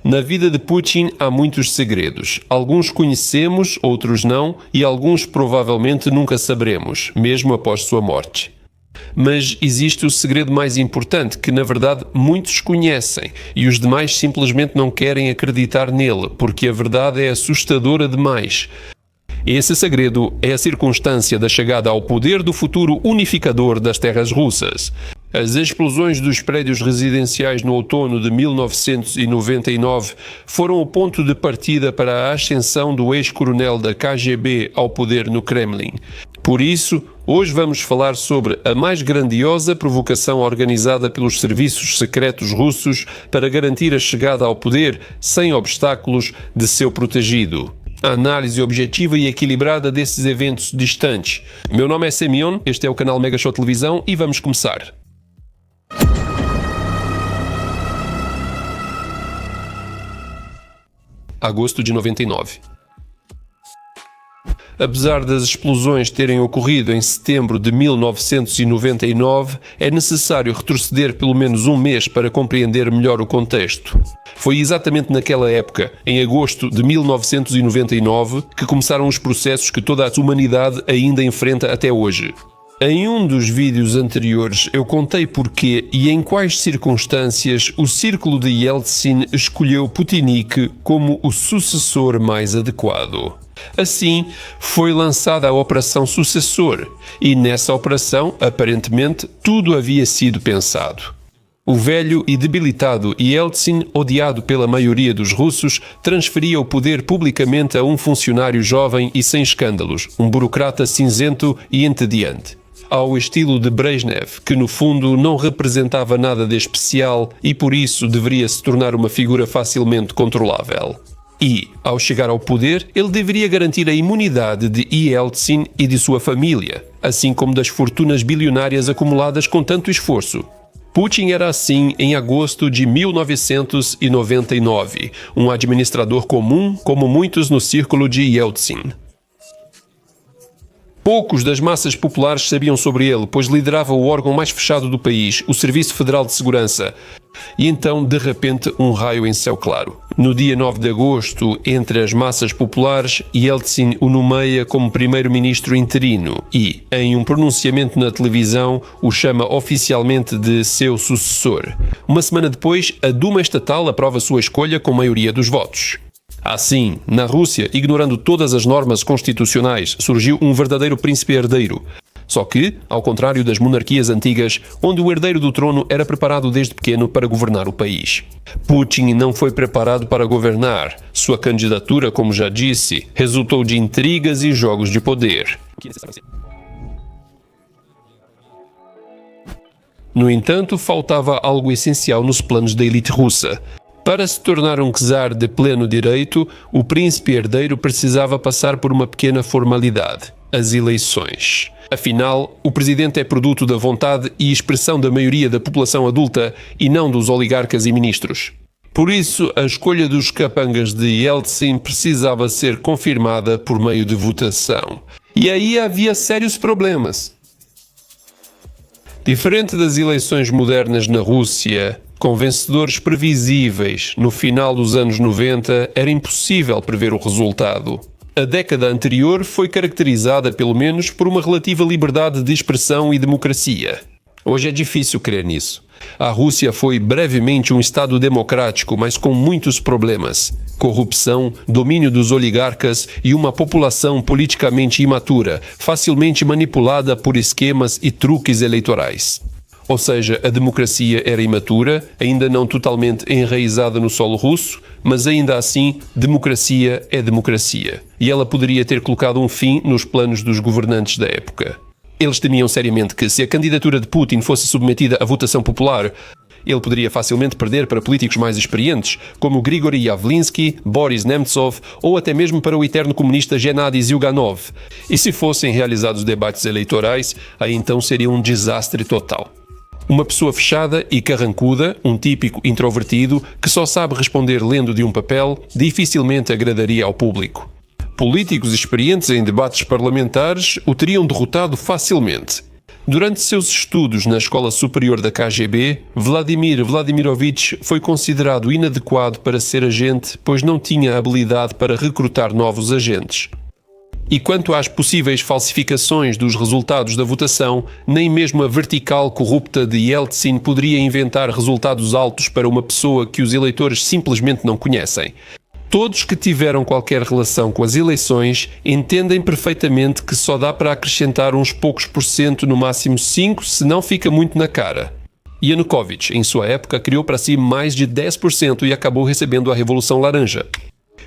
Na vida de Putin há muitos segredos. Alguns conhecemos, outros não, e alguns provavelmente nunca saberemos, mesmo após sua morte. Mas existe o segredo mais importante, que na verdade muitos conhecem, e os demais simplesmente não querem acreditar nele, porque a verdade é assustadora demais. Esse segredo é a circunstância da chegada ao poder do futuro unificador das terras russas. As explosões dos prédios residenciais no outono de 1999 foram o ponto de partida para a ascensão do ex-coronel da KGB ao poder no Kremlin. Por isso, hoje vamos falar sobre a mais grandiosa provocação organizada pelos serviços secretos russos para garantir a chegada ao poder, sem obstáculos, de seu protegido. A análise objetiva e equilibrada desses eventos distantes. Meu nome é Semyon, este é o canal Mega Show Televisão e vamos começar. Agosto de 99. Apesar das explosões terem ocorrido em setembro de 1999, é necessário retroceder pelo menos um mês para compreender melhor o contexto. Foi exatamente naquela época, em agosto de 1999, que começaram os processos que toda a humanidade ainda enfrenta até hoje. Em um dos vídeos anteriores eu contei porquê e em quais circunstâncias o círculo de Yeltsin escolheu Putinik como o sucessor mais adequado. Assim, foi lançada a Operação Sucessor, e nessa operação, aparentemente, tudo havia sido pensado. O velho e debilitado Yeltsin, odiado pela maioria dos russos, transferia o poder publicamente a um funcionário jovem e sem escândalos, um burocrata cinzento e entediante. Ao estilo de Brezhnev, que no fundo não representava nada de especial e por isso deveria se tornar uma figura facilmente controlável. E, ao chegar ao poder, ele deveria garantir a imunidade de Yeltsin e de sua família, assim como das fortunas bilionárias acumuladas com tanto esforço. Putin era assim em agosto de 1999, um administrador comum como muitos no círculo de Yeltsin. Poucos das massas populares sabiam sobre ele, pois liderava o órgão mais fechado do país, o Serviço Federal de Segurança. E então, de repente, um raio em céu claro. No dia 9 de agosto, entre as massas populares, Yeltsin o nomeia como primeiro-ministro interino e, em um pronunciamento na televisão, o chama oficialmente de seu sucessor. Uma semana depois, a Duma Estatal aprova sua escolha com maioria dos votos. Assim, na Rússia, ignorando todas as normas constitucionais, surgiu um verdadeiro príncipe herdeiro. Só que, ao contrário das monarquias antigas, onde o herdeiro do trono era preparado desde pequeno para governar o país. Putin não foi preparado para governar. Sua candidatura, como já disse, resultou de intrigas e jogos de poder. No entanto, faltava algo essencial nos planos da elite russa. Para se tornar um czar de pleno direito, o príncipe herdeiro precisava passar por uma pequena formalidade: as eleições. Afinal, o presidente é produto da vontade e expressão da maioria da população adulta e não dos oligarcas e ministros. Por isso, a escolha dos capangas de Yeltsin precisava ser confirmada por meio de votação. E aí havia sérios problemas. Diferente das eleições modernas na Rússia, com vencedores previsíveis no final dos anos 90, era impossível prever o resultado. A década anterior foi caracterizada, pelo menos, por uma relativa liberdade de expressão e democracia. Hoje é difícil crer nisso. A Rússia foi brevemente um Estado democrático, mas com muitos problemas: corrupção, domínio dos oligarcas e uma população politicamente imatura, facilmente manipulada por esquemas e truques eleitorais. Ou seja, a democracia era imatura, ainda não totalmente enraizada no solo russo, mas ainda assim, democracia é democracia. E ela poderia ter colocado um fim nos planos dos governantes da época. Eles temiam seriamente que, se a candidatura de Putin fosse submetida à votação popular, ele poderia facilmente perder para políticos mais experientes, como Grigory Yavlinsky, Boris Nemtsov ou até mesmo para o eterno comunista Gennady Zyuganov. E se fossem realizados debates eleitorais, aí então seria um desastre total. Uma pessoa fechada e carrancuda, um típico introvertido, que só sabe responder lendo de um papel, dificilmente agradaria ao público. Políticos experientes em debates parlamentares o teriam derrotado facilmente. Durante seus estudos na Escola Superior da KGB, Vladimir Vladimirovich foi considerado inadequado para ser agente, pois não tinha habilidade para recrutar novos agentes. E quanto às possíveis falsificações dos resultados da votação, nem mesmo a vertical corrupta de Yeltsin poderia inventar resultados altos para uma pessoa que os eleitores simplesmente não conhecem. Todos que tiveram qualquer relação com as eleições entendem perfeitamente que só dá para acrescentar uns poucos por cento, no máximo 5%, se não fica muito na cara. Yanukovych, em sua época, criou para si mais de 10% e acabou recebendo a Revolução Laranja.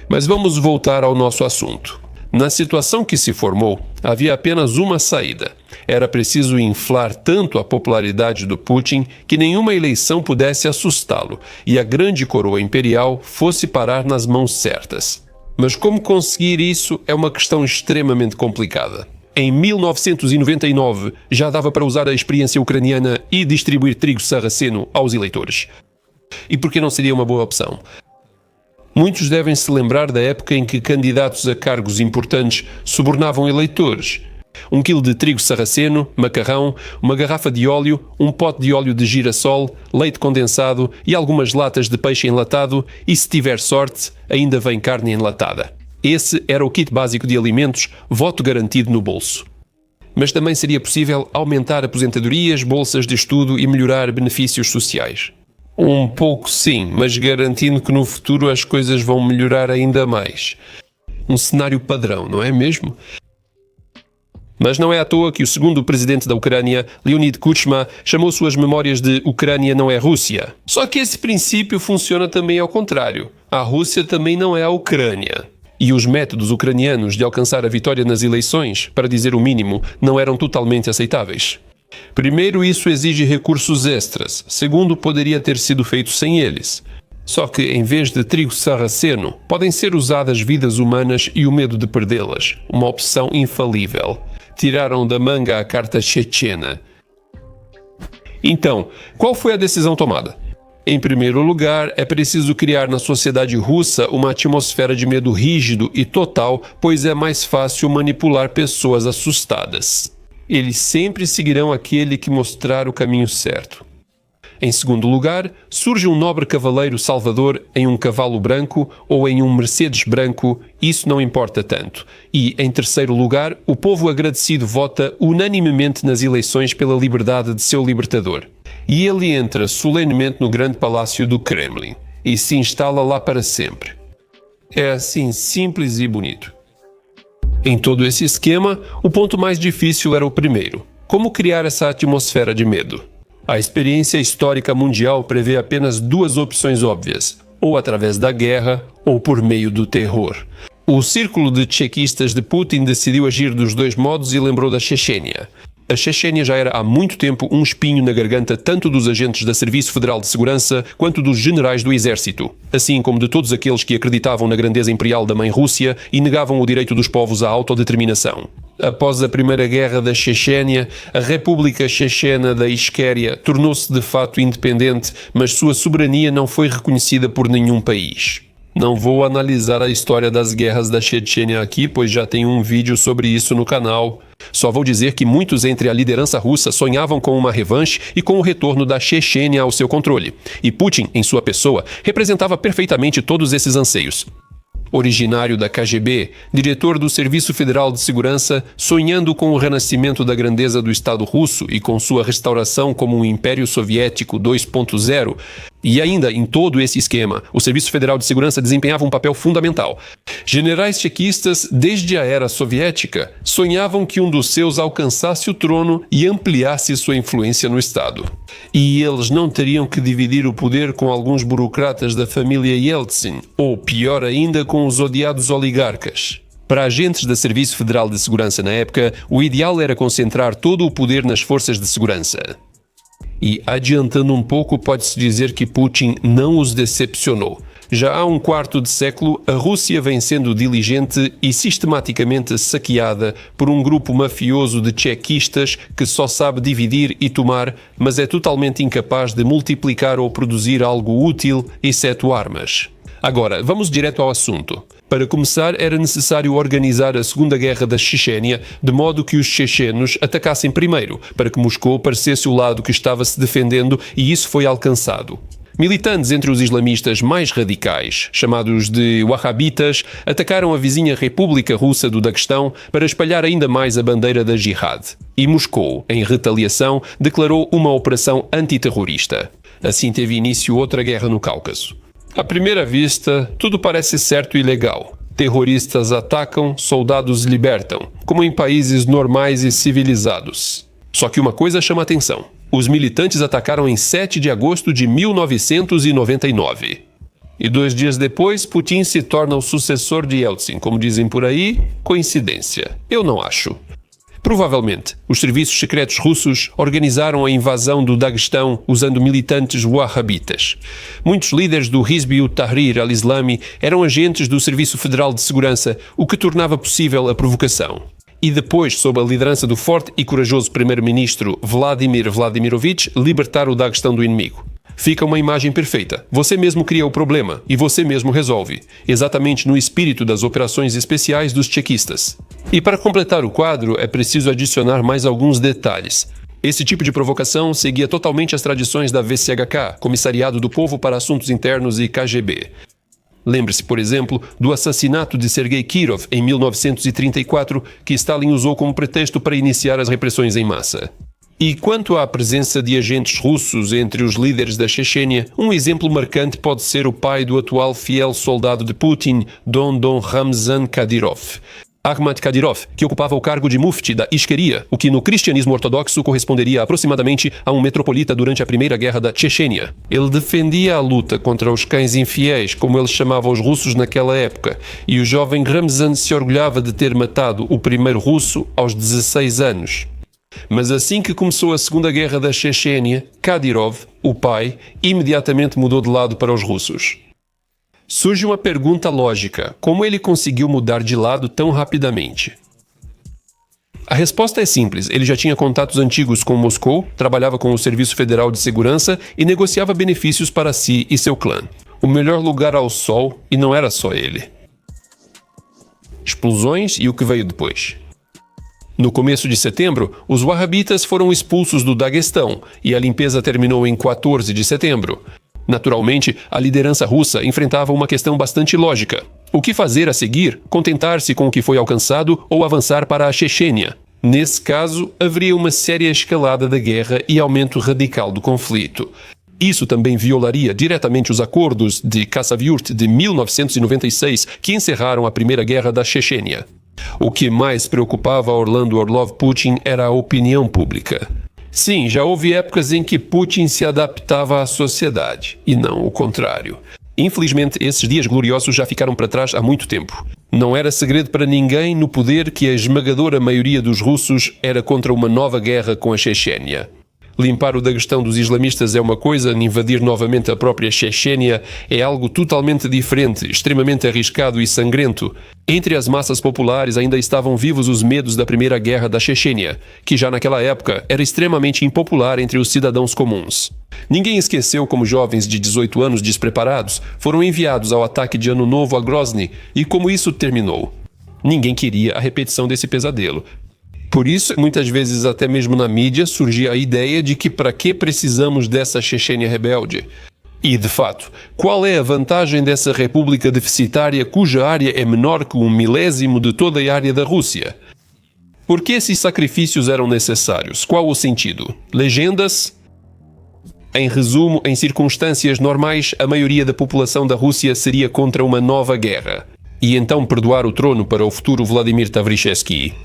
Mas vamos voltar ao nosso assunto. Na situação que se formou, havia apenas uma saída. Era preciso inflar tanto a popularidade do Putin que nenhuma eleição pudesse assustá-lo e a grande coroa imperial fosse parar nas mãos certas. Mas como conseguir isso é uma questão extremamente complicada. Em 1999 já dava para usar a experiência ucraniana e distribuir trigo sarraceno aos eleitores. E por que não seria uma boa opção? Muitos devem se lembrar da época em que candidatos a cargos importantes subornavam eleitores. 1 quilo de trigo sarraceno, macarrão, uma garrafa de óleo, um pote de óleo de girassol, leite condensado e algumas latas de peixe enlatado e, se tiver sorte, ainda vem carne enlatada. Esse era o kit básico de alimentos, voto garantido no bolso. Mas também seria possível aumentar aposentadorias, bolsas de estudo e melhorar benefícios sociais. Um pouco sim, mas garantindo que no futuro as coisas vão melhorar ainda mais. Um cenário padrão, não é mesmo? Mas não é à toa que o segundo presidente da Ucrânia, Leonid Kuchma, chamou suas memórias de Ucrânia não é Rússia. Só que esse princípio funciona também ao contrário. A Rússia também não é a Ucrânia. E os métodos ucranianos de alcançar a vitória nas eleições, para dizer o mínimo, não eram totalmente aceitáveis. Primeiro, isso exige recursos extras. Segundo, poderia ter sido feito sem eles. Só que, em vez de trigo sarraceno, podem ser usadas vidas humanas e o medo de perdê-las. Uma opção infalível. Tiraram da manga a carta chechena. Então, qual foi a decisão tomada? Em primeiro lugar, é preciso criar na sociedade russa uma atmosfera de medo rígido e total, pois é mais fácil manipular pessoas assustadas. Eles sempre seguirão aquele que mostrar o caminho certo. Em segundo lugar, surge um nobre cavaleiro salvador em um cavalo branco ou em um Mercedes branco, isso não importa tanto. E, em terceiro lugar, o povo agradecido vota unanimemente nas eleições pela liberdade de seu libertador. E ele entra solenemente no grande palácio do Kremlin e se instala lá para sempre. É assim simples e bonito. Em todo esse esquema, o ponto mais difícil era o primeiro: como criar essa atmosfera de medo? A experiência histórica mundial prevê apenas duas opções óbvias: ou através da guerra, ou por meio do terror. O círculo de tchequistas de Putin decidiu agir dos dois modos e lembrou da Chechênia. A Chechênia já era há muito tempo um espinho na garganta tanto dos agentes da Serviço Federal de Segurança quanto dos generais do exército, assim como de todos aqueles que acreditavam na grandeza imperial da mãe Rússia e negavam o direito dos povos à autodeterminação. Após a Primeira Guerra da Chechênia, a República Chechena da Ichquéria tornou-se de fato independente, mas sua soberania não foi reconhecida por nenhum país. Não vou analisar a história das guerras da Chechênia aqui, pois já tem um vídeo sobre isso no canal. Só vou dizer que muitos entre a liderança russa sonhavam com uma revanche e com o retorno da Chechênia ao seu controle. E Putin, em sua pessoa, representava perfeitamente todos esses anseios. Originário da KGB, diretor do Serviço Federal de Segurança, sonhando com o renascimento da grandeza do Estado russo e com sua restauração como um Império Soviético 2.0, e ainda em todo esse esquema, o Serviço Federal de Segurança desempenhava um papel fundamental. Generais tchequistas, desde a era soviética, sonhavam que um dos seus alcançasse o trono e ampliasse sua influência no Estado. E eles não teriam que dividir o poder com alguns burocratas da família Yeltsin, ou pior ainda, com os odiados oligarcas. Para agentes da Serviço Federal de Segurança na época, o ideal era concentrar todo o poder nas forças de segurança. E, adiantando um pouco, pode-se dizer que Putin não os decepcionou. Já há um quarto de século, a Rússia vem sendo diligente e sistematicamente saqueada por um grupo mafioso de tchequistas que só sabe dividir e tomar, mas é totalmente incapaz de multiplicar ou produzir algo útil, exceto armas. Agora, vamos direto ao assunto. Para começar, era necessário organizar a Segunda Guerra da Chechênia de modo que os chechenos atacassem primeiro, para que Moscou parecesse o lado que estava se defendendo, e isso foi alcançado. Militantes entre os islamistas mais radicais, chamados de Wahhabitas, atacaram a vizinha República Russa do Daguestão para espalhar ainda mais a bandeira da Jihad. E Moscou, em retaliação, declarou uma operação antiterrorista. Assim teve início outra guerra no Cáucaso. À primeira vista, tudo parece certo e legal. Terroristas atacam, soldados libertam, como em países normais e civilizados. Só que uma coisa chama atenção. Os militantes atacaram em 7 de agosto de 1999. E 2 dias depois, Putin se torna o sucessor de Yeltsin. Como dizem por aí, coincidência. Eu não acho. Provavelmente, os serviços secretos russos organizaram a invasão do Daguestão usando militantes wahhabitas. Muitos líderes do Hizb ut-Tahrir al-Islami eram agentes do Serviço Federal de Segurança, o que tornava possível a provocação. E depois, sob a liderança do forte e corajoso primeiro-ministro Vladimir Vladimirovich, libertar o Daguestão do inimigo. Fica uma imagem perfeita. Você mesmo cria o problema e você mesmo resolve, exatamente no espírito das operações especiais dos chequistas. E para completar o quadro, é preciso adicionar mais alguns detalhes. Esse tipo de provocação seguia totalmente as tradições da VCHK, Comissariado do Povo para Assuntos Internos, e KGB. Lembre-se, por exemplo, do assassinato de Sergei Kirov em 1934, que Stalin usou como pretexto para iniciar as repressões em massa. E quanto à presença de agentes russos entre os líderes da Chechênia, um exemplo marcante pode ser o pai do atual fiel soldado de Putin, Don Ramzan Kadyrov. Ahmad Kadyrov, que ocupava o cargo de mufti da Ishkeria, o que no cristianismo ortodoxo corresponderia aproximadamente a um metropolita durante a Primeira Guerra da Chechênia. Ele defendia a luta contra os cães infiéis, como ele chamava os russos naquela época, e o jovem Ramzan se orgulhava de ter matado o primeiro russo aos 16 anos. Mas assim que começou a Segunda Guerra da Chechênia, Kadyrov, o pai, imediatamente mudou de lado para os russos. Surge uma pergunta lógica: como ele conseguiu mudar de lado tão rapidamente? A resposta é simples: ele já tinha contatos antigos com Moscou, trabalhava com o Serviço Federal de Segurança e negociava benefícios para si e seu clã. O melhor lugar ao sol, e não era só ele. Explosões e o que veio depois. No começo de setembro, os wahhabitas foram expulsos do Daguestão e a limpeza terminou em 14 de setembro. Naturalmente, a liderança russa enfrentava uma questão bastante lógica. O que fazer a seguir? Contentar-se com o que foi alcançado ou avançar para a Chechênia? Nesse caso, haveria uma séria escalada da guerra e aumento radical do conflito. Isso também violaria diretamente os acordos de Khasavyurt de 1996, que encerraram a Primeira Guerra da Chechênia. O que mais preocupava Orlando Orlov Putin era a opinião pública. Sim, já houve épocas em que Putin se adaptava à sociedade, e não o contrário. Infelizmente, esses dias gloriosos já ficaram para trás há muito tempo. Não era segredo para ninguém no poder que a esmagadora maioria dos russos era contra uma nova guerra com a Chechênia. Limpar o Daguestão dos islamistas é uma coisa, invadir novamente a própria Chechênia é algo totalmente diferente, extremamente arriscado e sangrento. Entre as massas populares ainda estavam vivos os medos da Primeira Guerra da Chechênia, que já naquela época era extremamente impopular entre os cidadãos comuns. Ninguém esqueceu como jovens de 18 anos despreparados foram enviados ao ataque de Ano Novo a Grozny e como isso terminou. Ninguém queria a repetição desse pesadelo. Por isso, muitas vezes até mesmo na mídia surgia a ideia de que para que precisamos dessa Chechênia rebelde? E, de fato, qual é a vantagem dessa república deficitária cuja área é menor que 1/1000 de toda a área da Rússia? Por que esses sacrifícios eram necessários? Qual o sentido? Legendas? Em resumo, em circunstâncias normais, a maioria da população da Rússia seria contra uma nova guerra. E então perdoar o trono para o futuro Vladimir Tavrichesky.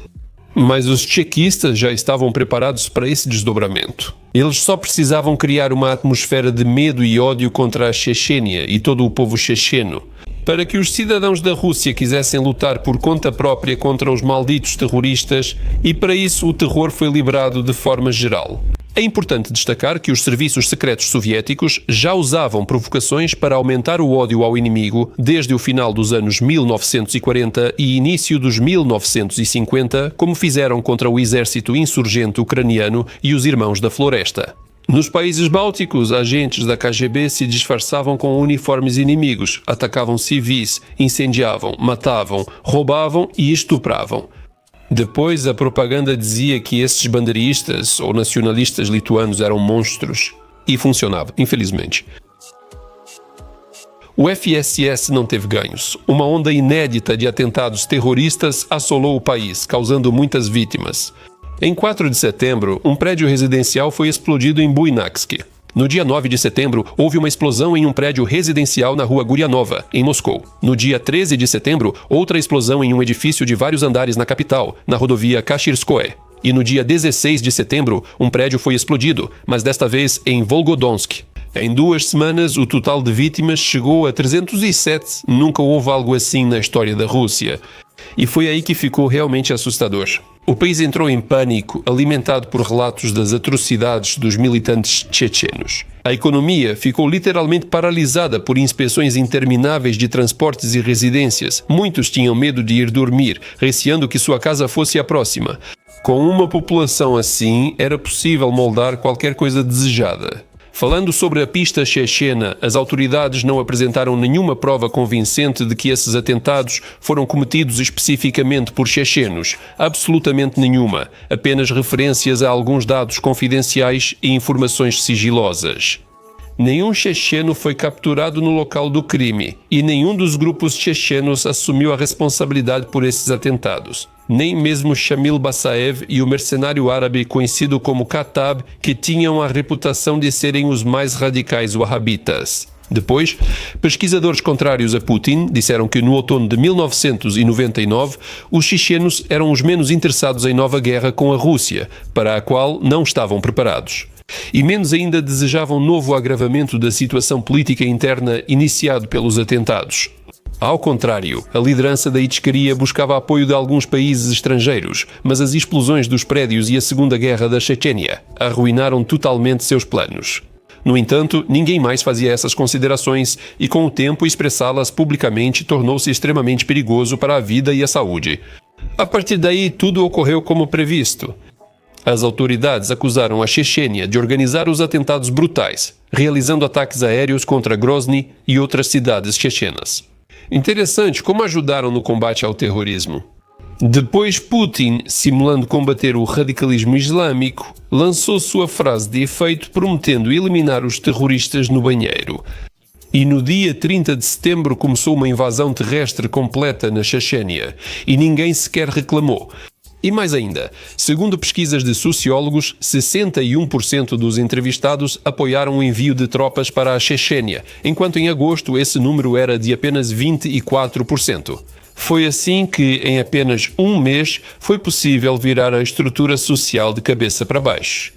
Mas os chequistas já estavam preparados para esse desdobramento. Eles só precisavam criar uma atmosfera de medo e ódio contra a Chechênia e todo o povo checheno, para que os cidadãos da Rússia quisessem lutar por conta própria contra os malditos terroristas, e para isso o terror foi liberado de forma geral. É importante destacar que os serviços secretos soviéticos já usavam provocações para aumentar o ódio ao inimigo desde o final dos anos 1940 e início dos 1950, como fizeram contra o exército insurgente ucraniano e os Irmãos da Floresta. Nos países bálticos, agentes da KGB se disfarçavam com uniformes inimigos, atacavam civis, incendiavam, matavam, roubavam e estupravam. Depois, a propaganda dizia que esses bandeiristas ou nacionalistas lituanos eram monstros. E funcionava, infelizmente. O FSS não teve ganhos. Uma onda inédita de atentados terroristas assolou o país, causando muitas vítimas. Em 4 de setembro, um prédio residencial foi explodido em Buynaksk. No dia 9 de setembro, houve uma explosão em um prédio residencial na rua Gurianova, em Moscou. No dia 13 de setembro, outra explosão em um edifício de vários andares na capital, na rodovia Kashirskoye. E no dia 16 de setembro, um prédio foi explodido, mas desta vez em Volgodonsk. Em 2 semanas, o total de vítimas chegou a 307. Nunca houve algo assim na história da Rússia. E foi aí que ficou realmente assustador. O país entrou em pânico, alimentado por relatos das atrocidades dos militantes chechenos. A economia ficou literalmente paralisada por inspeções intermináveis de transportes e residências. Muitos tinham medo de ir dormir, receando que sua casa fosse a próxima. Com uma população assim, era possível moldar qualquer coisa desejada. Falando sobre a pista chechena, as autoridades não apresentaram nenhuma prova convincente de que esses atentados foram cometidos especificamente por chechenos. Absolutamente nenhuma. Apenas referências a alguns dados confidenciais e informações sigilosas. Nenhum checheno foi capturado no local do crime e nenhum dos grupos chechenos assumiu a responsabilidade por esses atentados. Nem mesmo Shamil Basaev e o mercenário árabe conhecido como Khattab, que tinham a reputação de serem os mais radicais wahhabitas. Depois, pesquisadores contrários a Putin disseram que no outono de 1999, os chechenos eram os menos interessados em nova guerra com a Rússia, para a qual não estavam preparados. E menos ainda desejavam novo agravamento da situação política interna iniciado pelos atentados. Ao contrário, a liderança da Ichkeria buscava apoio de alguns países estrangeiros, mas as explosões dos prédios e a Segunda Guerra da Chechênia arruinaram totalmente seus planos. No entanto, ninguém mais fazia essas considerações e, com o tempo, expressá-las publicamente tornou-se extremamente perigoso para a vida e a saúde. A partir daí, tudo ocorreu como previsto. As autoridades acusaram a Chechênia de organizar os atentados brutais, realizando ataques aéreos contra Grozny e outras cidades chechenas. Interessante como ajudaram no combate ao terrorismo. Depois Putin, simulando combater o radicalismo islâmico, lançou sua frase de efeito prometendo eliminar os terroristas no banheiro. E no dia 30 de setembro começou uma invasão terrestre completa na Chechênia, e ninguém sequer reclamou. E mais ainda, segundo pesquisas de sociólogos, 61% dos entrevistados apoiaram o envio de tropas para a Chechênia, enquanto em agosto esse número era de apenas 24%. Foi assim que, em apenas um mês, foi possível virar a estrutura social de cabeça para baixo.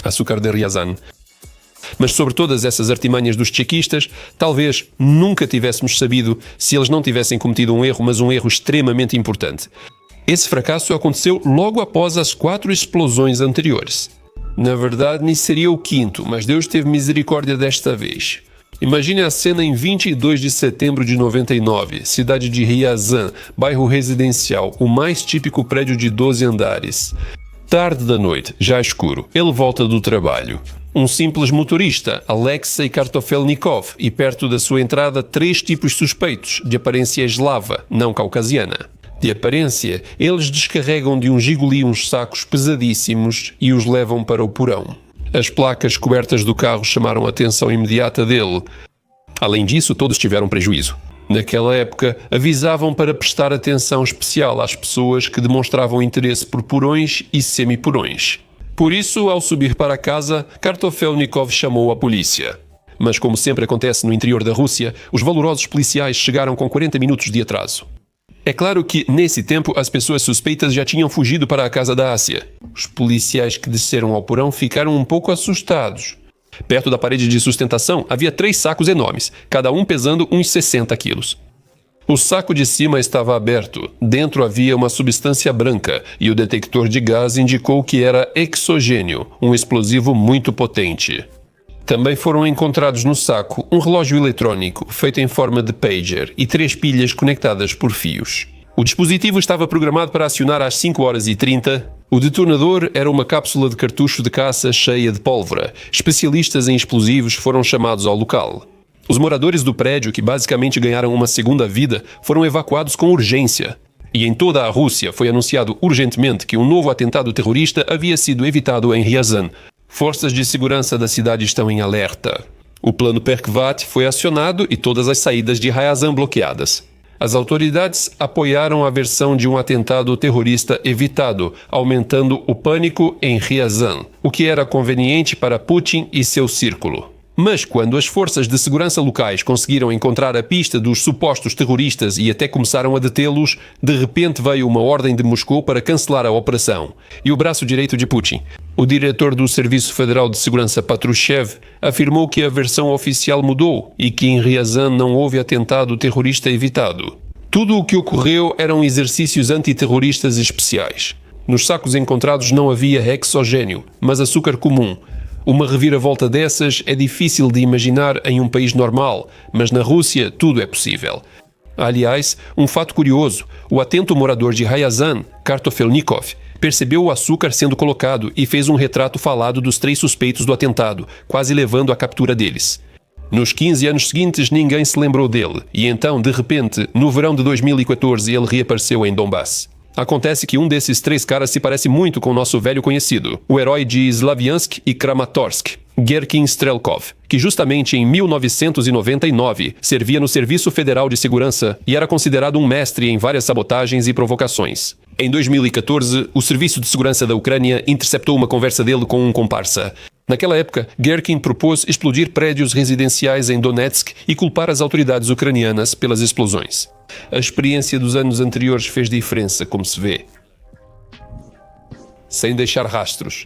Açúcar de Ryazan. Mas sobre todas essas artimanhas dos chequistas, talvez nunca tivéssemos sabido se eles não tivessem cometido um erro, mas um erro extremamente importante. Esse fracasso aconteceu logo após as 4 explosões anteriores. Na verdade, nisso seria o 5º, mas Deus teve misericórdia desta vez. Imagine a cena em 22 de setembro de 99, cidade de Ryazan, bairro residencial, o mais típico prédio de 12 andares. Tarde da noite, já escuro, ele volta do trabalho. Um simples motorista, Alexei Kartofelnikov, e perto da sua entrada 3 tipos suspeitos, de aparência eslava, não caucasiana. De aparência, eles descarregam de um Jiguli uns sacos pesadíssimos e os levam para o porão. As placas cobertas do carro chamaram a atenção imediata dele. Além disso, todos tiveram prejuízo. Naquela época, avisavam para prestar atenção especial às pessoas que demonstravam interesse por porões e semiporões. Por isso, ao subir para casa, Kartofelnikov chamou a polícia. Mas como sempre acontece no interior da Rússia, os valorosos policiais chegaram com 40 minutos de atraso. É claro que, nesse tempo, as pessoas suspeitas já tinham fugido para a casa da Ásia. Os policiais que desceram ao porão ficaram um pouco assustados. Perto da parede de sustentação havia 3 sacos enormes, cada um pesando uns 60 quilos. O saco de cima estava aberto. Dentro havia uma substância branca e o detector de gás indicou que era exogênio, um explosivo muito potente. Também foram encontrados no saco um relógio eletrônico feito em forma de pager e 3 pilhas conectadas por fios. O dispositivo estava programado para acionar às 5h30. O detonador era uma cápsula de cartucho de caça cheia de pólvora. Especialistas em explosivos foram chamados ao local. Os moradores do prédio, que basicamente ganharam uma segunda vida, foram evacuados com urgência. E em toda a Rússia foi anunciado urgentemente que um novo atentado terrorista havia sido evitado em Ryazan. Forças de segurança da cidade estão em alerta. O plano Perkhvat foi acionado e todas as saídas de Ryazan bloqueadas. As autoridades apoiaram a versão de um atentado terrorista evitado, aumentando o pânico em Ryazan, o que era conveniente para Putin e seu círculo. Mas quando as forças de segurança locais conseguiram encontrar a pista dos supostos terroristas e até começaram a detê-los, de repente veio uma ordem de Moscou para cancelar a operação. E o braço direito de Putin, o diretor do Serviço Federal de Segurança Patrushev, afirmou que a versão oficial mudou e que em Ryazan não houve atentado terrorista evitado. Tudo o que ocorreu eram exercícios antiterroristas especiais. Nos sacos encontrados não havia hexogênio, mas açúcar comum. Uma reviravolta dessas é difícil de imaginar em um país normal, mas na Rússia tudo é possível. Aliás, um fato curioso, o atento morador de Ryazan, Kartofelnikov, percebeu o açúcar sendo colocado e fez um retrato falado dos 3 suspeitos do atentado, quase levando à captura deles. Nos 15 anos seguintes, ninguém se lembrou dele, e então, de repente, no verão de 2014, ele reapareceu em Donbass. Acontece que um desses 3 caras se parece muito com o nosso velho conhecido, o herói de Slaviansk e Kramatorsk, Gerkin Strelkov, que justamente em 1999 servia no Serviço Federal de Segurança e era considerado um mestre em várias sabotagens e provocações. Em 2014, o Serviço de Segurança da Ucrânia interceptou uma conversa dele com um comparsa. Naquela época, Gerkin propôs explodir prédios residenciais em Donetsk e culpar as autoridades ucranianas pelas explosões. A experiência dos anos anteriores fez diferença, como se vê. Sem deixar rastros.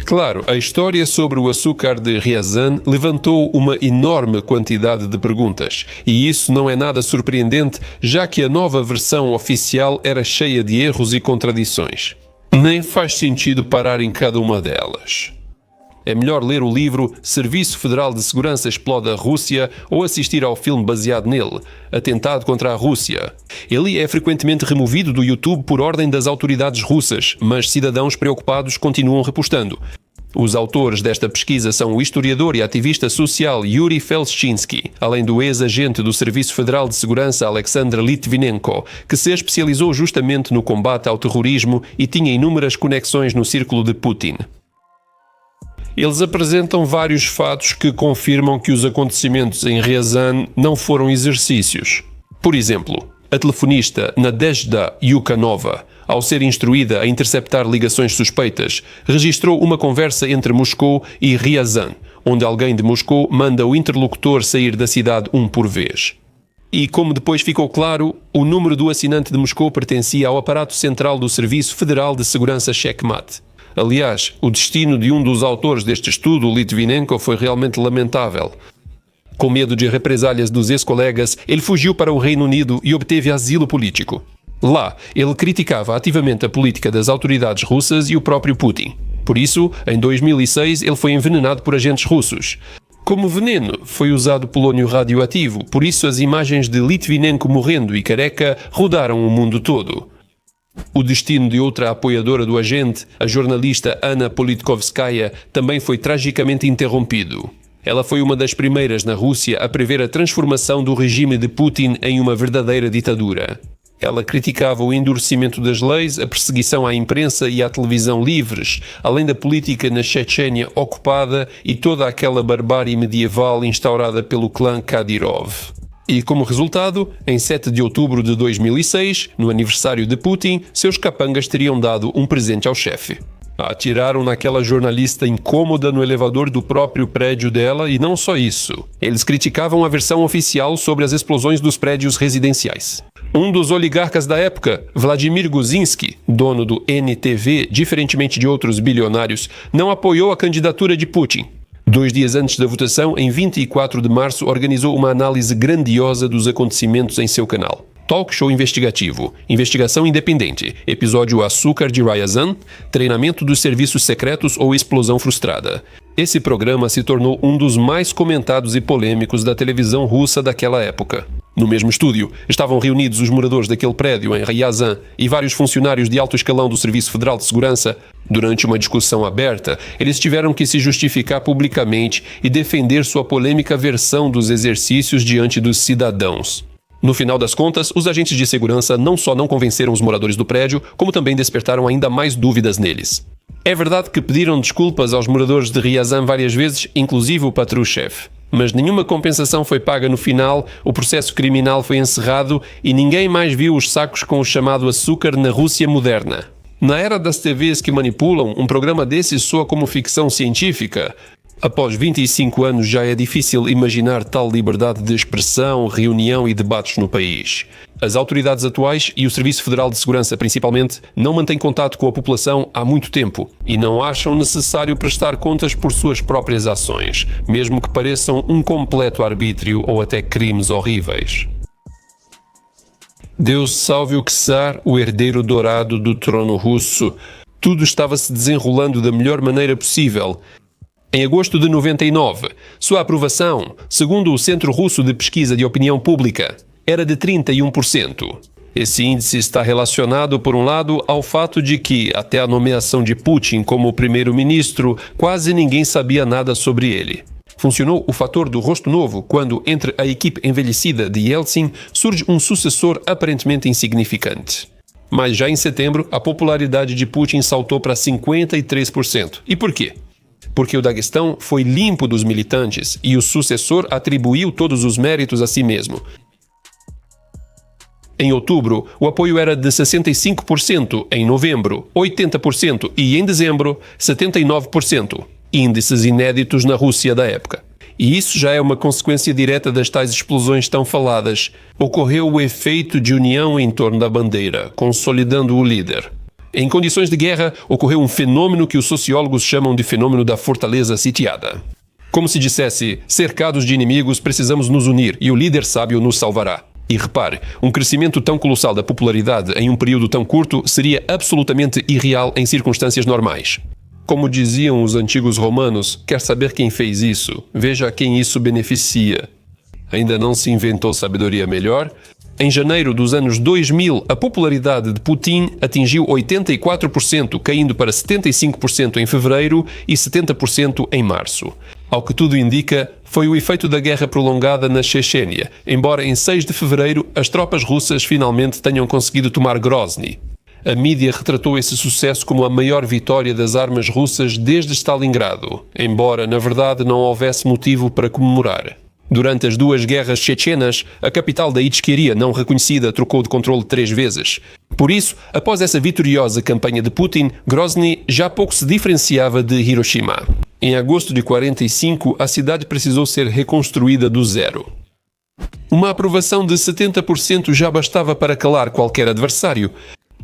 Claro, a história sobre o açúcar de Ryazan levantou uma enorme quantidade de perguntas, e isso não é nada surpreendente, já que a nova versão oficial era cheia de erros e contradições. Nem faz sentido parar em cada uma delas. É melhor ler o livro Serviço Federal de Segurança Explode a Rússia ou assistir ao filme baseado nele, Atentado contra a Rússia. Ele é frequentemente removido do YouTube por ordem das autoridades russas, mas cidadãos preocupados continuam repostando. Os autores desta pesquisa são o historiador e ativista social Yuri Felshchinsky, além do ex-agente do Serviço Federal de Segurança Alexander Litvinenko, que se especializou justamente no combate ao terrorismo e tinha inúmeras conexões no círculo de Putin. Eles apresentam vários fatos que confirmam que os acontecimentos em Ryazan não foram exercícios. Por exemplo, a telefonista Nadezhda Yukhanova, ao ser instruída a interceptar ligações suspeitas, registrou uma conversa entre Moscou e Ryazan, onde alguém de Moscou manda o interlocutor sair da cidade um por vez. E, como depois ficou claro, o número do assinante de Moscou pertencia ao aparato central do Serviço Federal de Segurança Checkmate. Aliás, o destino de um dos autores deste estudo, Litvinenko, foi realmente lamentável. Com medo de represálias dos ex-colegas, ele fugiu para o Reino Unido e obteve asilo político. Lá, ele criticava ativamente a política das autoridades russas e o próprio Putin. Por isso, em 2006, ele foi envenenado por agentes russos. Como veneno, foi usado polônio radioativo, por isso as imagens de Litvinenko morrendo e careca rodaram o mundo todo. O destino de outra apoiadora do agente, a jornalista Anna Politkovskaya, também foi tragicamente interrompido. Ela foi uma das primeiras na Rússia a prever a transformação do regime de Putin em uma verdadeira ditadura. Ela criticava o endurecimento das leis, a perseguição à imprensa e à televisão livres, além da política na Chechênia ocupada e toda aquela barbárie medieval instaurada pelo clã Kadyrov. E, como resultado, em 7 de outubro de 2006, no aniversário de Putin, seus capangas teriam dado um presente ao chefe. Atiraram naquela jornalista incômoda no elevador do próprio prédio dela e não só isso. Eles criticavam a versão oficial sobre as explosões dos prédios residenciais. Um dos oligarcas da época, Vladimir Guzinski, dono do NTV, diferentemente de outros bilionários, não apoiou a candidatura de Putin. 2 dias antes da votação, em 24 de março, organizou uma análise grandiosa dos acontecimentos em seu canal. Talk show investigativo, investigação independente, episódio Açúcar de Ryazan, treinamento dos serviços secretos ou explosão frustrada. Esse programa se tornou um dos mais comentados e polêmicos da televisão russa daquela época. No mesmo estúdio, estavam reunidos os moradores daquele prédio em Ryazan e vários funcionários de alto escalão do Serviço Federal de Segurança. Durante uma discussão aberta, eles tiveram que se justificar publicamente e defender sua polêmica versão dos exercícios diante dos cidadãos. No final das contas, os agentes de segurança não só não convenceram os moradores do prédio, como também despertaram ainda mais dúvidas neles. É verdade que pediram desculpas aos moradores de Ryazan várias vezes, inclusive o Patrushev. Mas nenhuma compensação foi paga no final, o processo criminal foi encerrado e ninguém mais viu os sacos com o chamado açúcar na Rússia moderna. Na era das TVs que manipulam, um programa desse soa como ficção científica. Após 25 anos já é difícil imaginar tal liberdade de expressão, reunião e debates no país. As autoridades atuais e o Serviço Federal de Segurança, principalmente, não mantêm contato com a população há muito tempo e não acham necessário prestar contas por suas próprias ações, mesmo que pareçam um completo arbítrio ou até crimes horríveis. Deus salve o czar, o herdeiro dourado do trono russo. Tudo estava se desenrolando da melhor maneira possível. Em agosto de 99, sua aprovação, segundo o Centro Russo de Pesquisa de Opinião Pública, era de 31%. Esse índice está relacionado, por um lado, ao fato de que, até a nomeação de Putin como primeiro-ministro, quase ninguém sabia nada sobre ele. Funcionou o fator do rosto novo quando, entre a equipe envelhecida de Yeltsin, surge um sucessor aparentemente insignificante. Mas já em setembro, a popularidade de Putin saltou para 53%. E por quê? Porque o Daguestão foi limpo dos militantes e o sucessor atribuiu todos os méritos a si mesmo. Em outubro, o apoio era de 65%, em novembro, 80% e em dezembro, 79%. Índices inéditos na Rússia da época. E isso já é uma consequência direta das tais explosões tão faladas. Ocorreu o efeito de união em torno da bandeira, consolidando o líder. Em condições de guerra, ocorreu um fenômeno que os sociólogos chamam de fenômeno da fortaleza sitiada. Como se dissesse, cercados de inimigos, precisamos nos unir e o líder sábio nos salvará. E repare, um crescimento tão colossal da popularidade em um período tão curto seria absolutamente irreal em circunstâncias normais. Como diziam os antigos romanos, quer saber quem fez isso? Veja a quem isso beneficia. Ainda não se inventou sabedoria melhor? Em janeiro dos anos 2000, a popularidade de Putin atingiu 84%, caindo para 75% em fevereiro e 70% em março. Ao que tudo indica, foi o efeito da guerra prolongada na Chechênia, embora em 6 de fevereiro as tropas russas finalmente tenham conseguido tomar Grozny. A mídia retratou esse sucesso como a maior vitória das armas russas desde Stalingrado, embora, na verdade, não houvesse motivo para comemorar. Durante as duas guerras chechenas, a capital da Ichkeria não reconhecida trocou de controle 3 vezes. Por isso, após essa vitoriosa campanha de Putin, Grozny já pouco se diferenciava de Hiroshima. Em agosto de 45, a cidade precisou ser reconstruída do zero. Uma aprovação de 70% já bastava para calar qualquer adversário.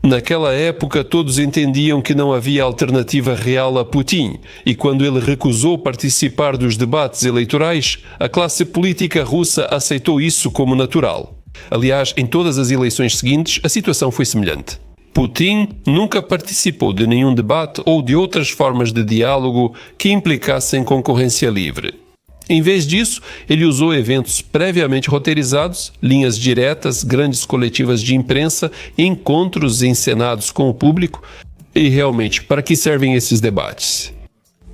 Naquela época, todos entendiam que não havia alternativa real a Putin, e quando ele recusou participar dos debates eleitorais, a classe política russa aceitou isso como natural. Aliás, em todas as eleições seguintes, a situação foi semelhante. Putin nunca participou de nenhum debate ou de outras formas de diálogo que implicassem concorrência livre. Em vez disso, ele usou eventos previamente roteirizados, linhas diretas, grandes coletivas de imprensa, encontros encenados com o público. E realmente, para que servem esses debates?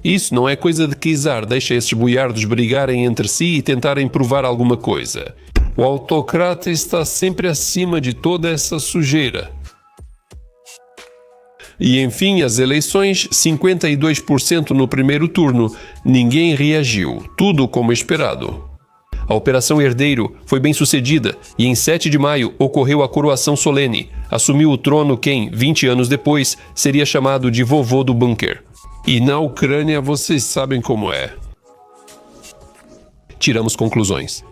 Isso não é coisa de czar, deixa esses boiardos brigarem entre si e tentarem provar alguma coisa. O autocrata está sempre acima de toda essa sujeira. E enfim, as eleições, 52% no primeiro turno. Ninguém reagiu, tudo como esperado. A Operação Herdeiro foi bem sucedida e em 7 de maio ocorreu a coroação solene. Assumiu o trono quem, 20 anos depois, seria chamado de vovô do bunker. E na Ucrânia vocês sabem como é. Tiramos conclusões.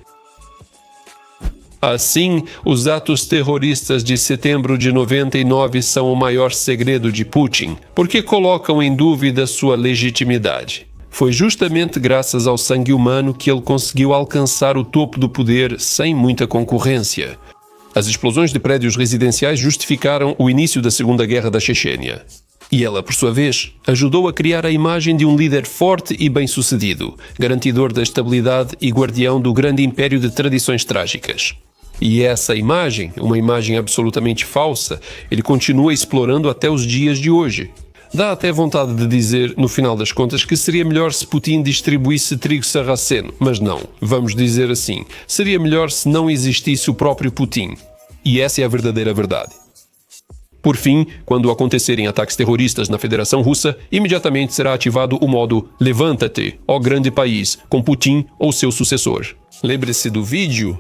Assim, os atos terroristas de setembro de 99 são o maior segredo de Putin, porque colocam em dúvida sua legitimidade. Foi justamente graças ao sangue humano que ele conseguiu alcançar o topo do poder sem muita concorrência. As explosões de prédios residenciais justificaram o início da Segunda Guerra da Chechênia. E ela, por sua vez, ajudou a criar a imagem de um líder forte e bem-sucedido, garantidor da estabilidade e guardião do grande império de tradições trágicas. E essa imagem, uma imagem absolutamente falsa, ele continua explorando até os dias de hoje. Dá até vontade de dizer, no final das contas, que seria melhor se Putin distribuísse trigo sarraceno. Mas não, vamos dizer assim, seria melhor se não existisse o próprio Putin. E essa é a verdadeira verdade. Por fim, quando acontecerem ataques terroristas na Federação Russa, imediatamente será ativado o modo Levanta-te, ó grande país, com Putin ou seu sucessor. Lembre-se do vídeo